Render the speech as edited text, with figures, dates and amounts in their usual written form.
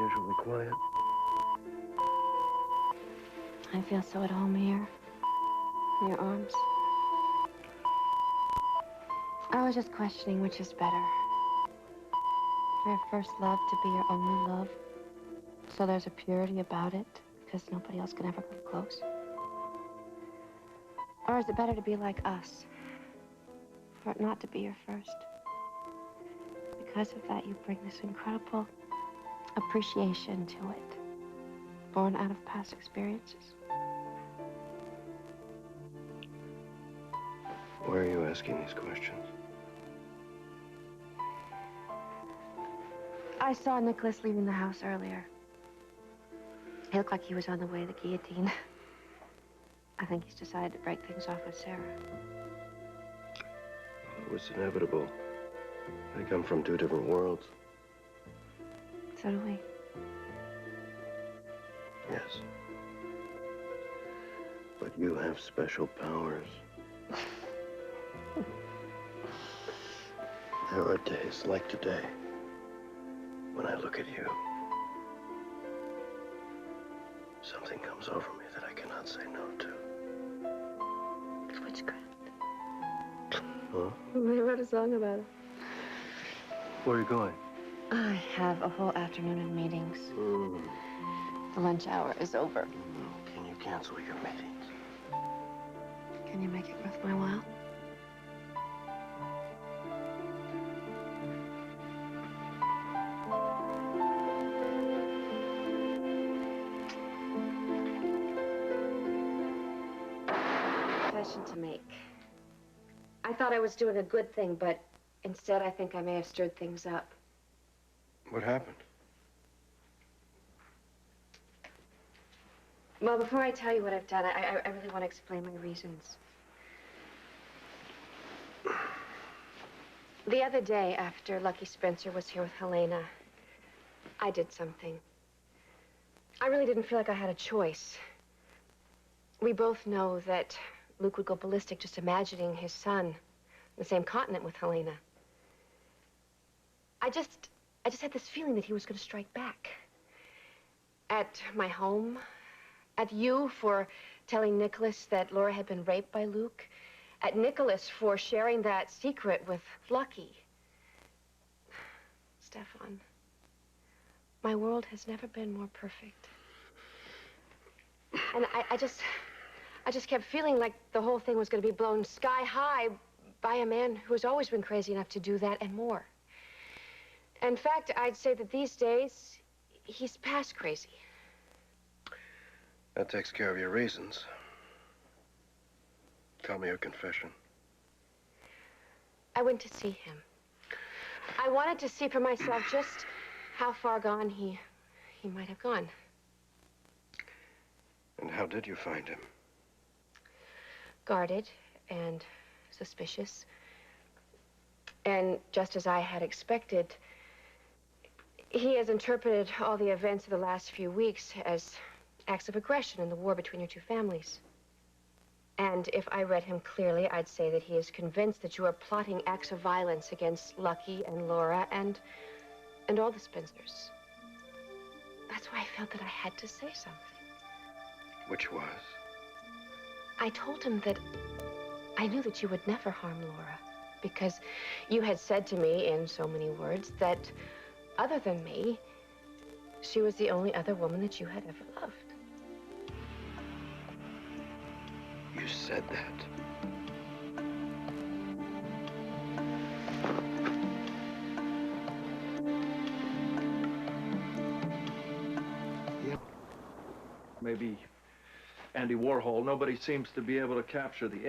unusually quiet. I feel so at home here. In your arms. I was just questioning which is better. For your first love to be your only love, so there's a purity about it, because nobody else can ever come close. Or is it better to be like us, for it not to be your first? Because of that, you bring this incredible appreciation to it, born out of past experiences. Why are you asking these questions? I saw Nicholas leaving the house earlier. He looked like he was on the way to the guillotine. I think he's decided to break things off with Sarah. It was inevitable. They come from two different worlds. So do we. Yes. But you have special powers. There are days like today when I look at you. Something comes over me that I cannot say no to. It's witchcraft. Huh? We wrote a song about it. Where are you going? I have a whole afternoon in meetings. The lunch hour is over. Can you cancel your meetings? Can you make it worth my while? Confession to make. I thought I was doing a good thing, but instead I think I may have stirred things up. What happened? Well, before I tell you what I've done, I really want to explain my reasons. The other day, after Lucky Spencer was here with Helena, I did something. I really didn't feel like I had a choice. We both know that Luke would go ballistic just imagining his son on the same continent with Helena. I just had this feeling that he was going to strike back. At my home, at you for telling Nicholas that Laura had been raped by Luke, at Nicholas for sharing that secret with Lucky. Stefan, my world has never been more perfect. And I just kept feeling like the whole thing was going to be blown sky high by a man who has always been crazy enough to do that and more. In fact, I'd say that these days, he's past crazy. That takes care of your reasons. Tell me your confession. I went to see him. I wanted to see for myself just how far gone he might have gone. And how did you find him? Guarded and suspicious. And just as I had expected, he has interpreted all the events of the last few weeks as acts of aggression in the war between your two families. And if I read him clearly, I'd say that he is convinced that you are plotting acts of violence against Lucky and Laura and all the Spencers. That's why I felt that I had to say something. Which was? I told him that I knew that you would never harm Laura, because you had said to me in so many words that other than me, she was the only other woman that you had ever loved. You said that. Yeah. Maybe Andy Warhol. Nobody seems to be able to capture the